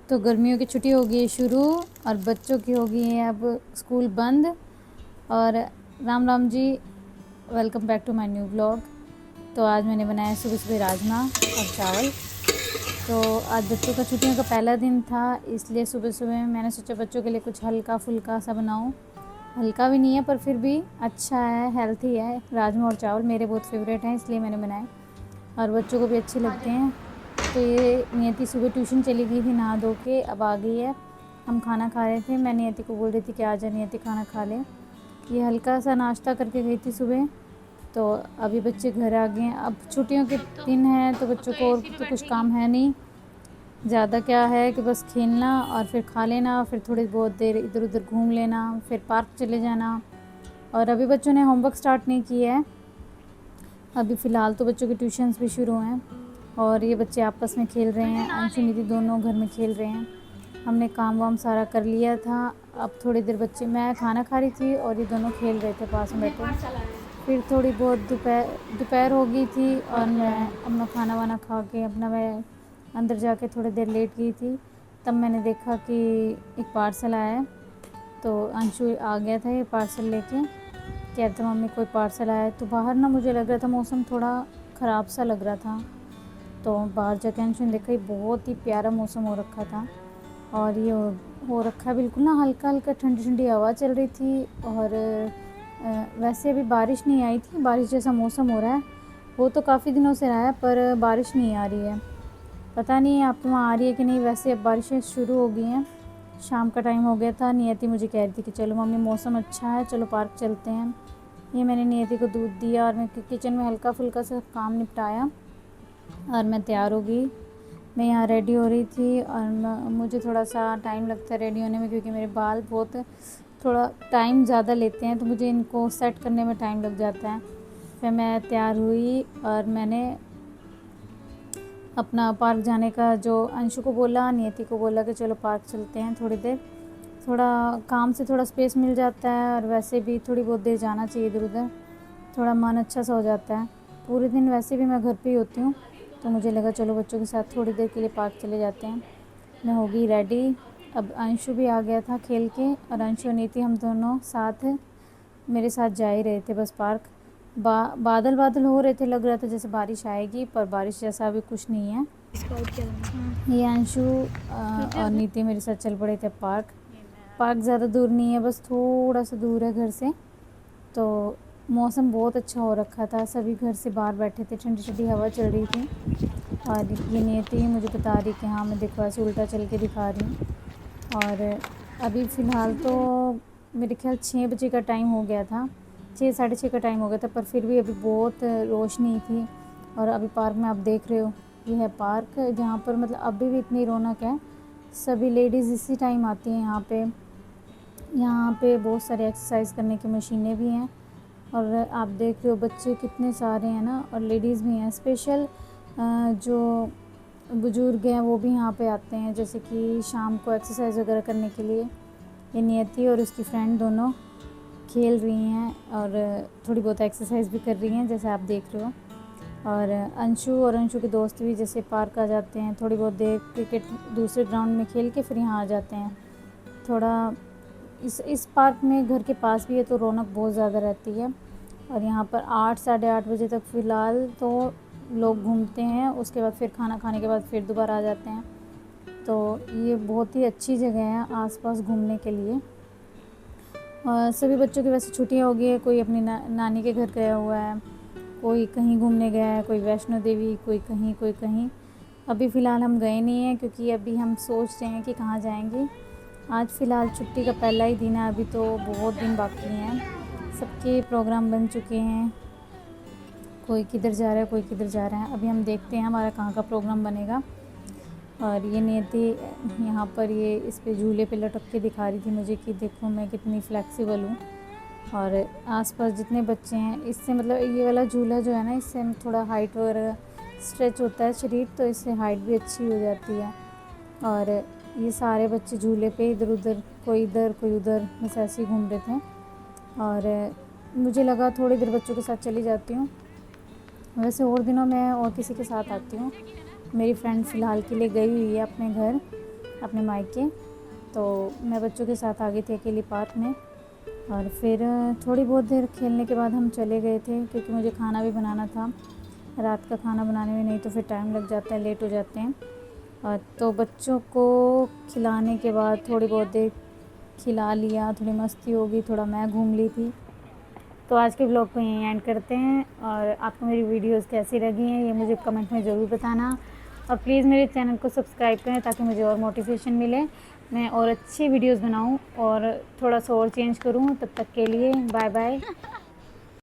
तो गर्मियों की छुट्टी हो गई है शुरू और बच्चों की हो गई है अब स्कूल बंद। और Ram Ram ji, welcome back to my new blog. तो आज मैंने बनाया सुबह सुबह राजमा और चावल। तो आज बच्चों का छुट्टियों का पहला दिन था, इसलिए सुबह सुबह मैंने सोचा बच्चों के लिए कुछ हल्का फुल्का सा बनाऊं। हल्का भी नहीं है पर फिर भी अच्छा है, हेल्थी है। राजमा और चावल मेरे बहुत फेवरेट हैं, इसलिए मैंने बनाए और बच्चों को भी अच्छे लगते हैं। तो ये नियति सुबह ट्यूशन चली गई थी नहा धो के, अब आ गई है। हम खाना खा रहे थे, मैं नियति को बोल रही थी कि आ जा नियति खाना खा ले। ये हल्का सा नाश्ता करके गई थी सुबह। तो अभी बच्चे घर आ गए हैं। अब छुट्टियों के दिन हैं तो बच्चों को और तो कुछ काम है नहीं ज़्यादा, क्या है कि बस खेलना और फिर खा लेना, फिर थोड़ी बहुत देर इधर उधर घूम लेना, फिर पार्क चले जाना। और अभी बच्चों ने होमवर्क स्टार्ट नहीं किया है। अभी फ़िलहाल तो बच्चों के ट्यूशन्स भी शुरू हैं और ये बच्चे आपस में खेल रहे हैं। अंशु निधि दोनों घर में खेल रहे हैं। हमने काम वाम सारा कर लिया था। अब थोड़ी देर बच्चे, मैं खाना खा रही थी और ये दोनों खेल रहे थे पास में बैठे। फिर थोड़ी बहुत दोपहर हो गई थी और मैं अपना खाना वाना खा के अपना मैं अंदर जाके थोड़ी देर लेट गई थी। तब मैंने देखा कि एक पार्सल आया है। तो अंशु आ गया था ये पार्सल लेके, कहते मम्मी कोई पार्सल आया है। तो बाहर ना मुझे लग रहा था मौसम थोड़ा ख़राब सा लग रहा था, तो बाहर जाके अंशु ने देखा, ये बहुत ही प्यारा मौसम हो रखा था। और ये हो रखा बिल्कुल ना, हल्का हल्का ठंडी ठंडी हवा चल रही थी। और वैसे अभी बारिश नहीं आई थी, बारिश जैसा मौसम हो रहा है। वो तो काफ़ी दिनों से रहा है पर बारिश नहीं आ रही है। पता नहीं आपके वहाँ आ रही है कि नहीं। वैसे अब बारिशें शुरू हो गई हैं। शाम का टाइम हो गया था, नियति मुझे कह रही थी कि चलो मम्मी मौसम अच्छा है, चलो पार्क चलते हैं। ये मैंने नियति को दूध दिया और मैं किचन में हल्का फुल्का सा काम निपटाया और मैं तैयार हो गई। मैं यहाँ रेडी हो रही थी और मुझे थोड़ा सा टाइम लगता है रेडी होने में, क्योंकि मेरे बाल बहुत थोड़ा टाइम ज़्यादा लेते हैं, तो मुझे इनको सेट करने में टाइम लग जाता है। फिर मैं तैयार हुई और मैंने अपना पार्क जाने का, जो अंशु को बोला, नियति को बोला कि चलो पार्क चलते हैं थोड़ी देर। थोड़ा काम से थोड़ा स्पेस मिल जाता है और वैसे भी थोड़ी बहुत देर जाना चाहिए इधर उधर, थोड़ा मन अच्छा सा हो जाता है। पूरे दिन वैसे भी मैं घर पे ही होती हूँ, तो मुझे लगा चलो बच्चों के साथ थोड़ी देर के लिए पार्क चले जाते हैं। मैं हो गई रेडी। अब अंशु भी आ गया था खेल के, और अंशु और नीति हम दोनों साथ मेरे साथ जा ही रहे थे बस पार्क। बादल बादल हो रहे थे, लग रहा था जैसे बारिश आएगी, पर बारिश जैसा अभी कुछ नहीं है। ये अंशु और नीति मेरे साथ चल पड़े थे पार्क। पार्क ज़्यादा दूर नहीं है, बस थोड़ा सा दूर है घर से। तो मौसम बहुत अच्छा हो रखा था, सभी घर से बाहर बैठे थे, ठंडी ठंडी हवा चल रही थी। और ये नियति मुझे बता रही कि हाँ मैं देखो ऐसे उल्टा चल के दिखा रही हूँ। और अभी फ़िलहाल तो मेरे ख्याल 6 बजे का टाइम हो गया था, 6 साढ़े 6 का टाइम हो गया था, पर फिर भी अभी बहुत रोशनी थी। और अभी पार्क में आप देख रहे हो, ये है पार्क जहाँ पर मतलब अभी भी इतनी रौनक है। सभी लेडीज़ इसी टाइम आती हैं यहाँ पे। यहाँ पे बहुत सारे एक्सरसाइज करने की मशीनें भी हैं। और आप देख रहे हो बच्चे कितने सारे हैं ना, और लेडीज़ भी हैं। स्पेशल जो बुज़ुर्ग हैं वो भी यहाँ पे आते हैं, जैसे कि शाम को एक्सरसाइज वगैरह करने के लिए। ये नियति और उसकी फ्रेंड दोनों खेल रही हैं और थोड़ी बहुत एक्सरसाइज भी कर रही हैं, जैसे आप देख रहे हो। और अंशु के दोस्त भी जैसे पार्क आ जाते हैं, थोड़ी बहुत देर क्रिकेट दूसरे ग्राउंड में खेल के फिर यहाँ आ जाते हैं। थोड़ा इस पार्क में घर के पास भी है, तो रौनक बहुत ज़्यादा रहती है। और यहाँ पर 8 साढ़े 8 बजे तक फ़िलहाल तो लोग घूमते हैं, उसके बाद फिर खाना खाने के बाद फिर दोबारा आ जाते हैं। तो ये बहुत ही अच्छी जगह है आसपास घूमने के लिए। और सभी बच्चों की वैसे छुट्टियाँ हो गई है, कोई अपनी नानी के घर गया हुआ है, कोई कहीं घूमने गया है, कोई वैष्णो देवी, कोई कहीं कोई कहीं। अभी फ़िलहाल हम गए नहीं हैं, क्योंकि अभी हम सोच रहे हैं कि कहाँ जाएंगे। आज फ़िलहाल छुट्टी का पहला ही दिन है, अभी तो बहुत दिन बाकी हैं। सबके प्रोग्राम बन चुके हैं, कोई किधर जा रहा है कोई किधर जा रहा है। अभी हम देखते हैं हमारा कहाँ का प्रोग्राम बनेगा। और ये नियति यहाँ पर ये इस पे झूले पे लटक के दिखा रही थी मुझे कि देखो मैं कितनी फ्लेक्सिबल हूँ। और आसपास जितने बच्चे हैं, इससे मतलब ये वाला झूला जो है ना, इससे थोड़ा हाइट वगैरह स्ट्रेच होता है शरीर, तो इससे हाइट भी अच्छी हो जाती है। और ये सारे बच्चे झूले पे इधर उधर, कोई इधर कोई उधर, बस ऐसे ही घूम रहे थे। और मुझे लगा थोड़ी देर बच्चों के साथ चली जाती हूँ। वैसे और दिनों मैं और किसी के साथ आती हूँ। मेरी फ्रेंड फ़िलहाल के लिए गई हुई है अपने घर, अपने मायके। तो मैं बच्चों के साथ आ गई थी अकेली पार्क में, और फिर थोड़ी बहुत देर खेलने के बाद हम चले गए थे, क्योंकि मुझे खाना भी बनाना था। रात का खाना बनाने में नहीं तो फिर टाइम लग जाता है, लेट हो जाते हैं। और तो बच्चों को खिलाने के बाद थोड़ी बहुत देर खिला लिया, थोड़ी मस्ती हो गई, थोड़ा मैं घूम ली थी। तो आज के ब्लॉग को यहीं एंड करते हैं, और आपको मेरी वीडियोस कैसी लगी हैं ये मुझे कमेंट में ज़रूर बताना। और प्लीज़ मेरे चैनल को सब्सक्राइब करें ताकि मुझे और मोटिवेशन मिले, मैं और अच्छी वीडियोस बनाऊं और थोड़ा सा और चेंज करूं। तब तक के लिए बाय बाय।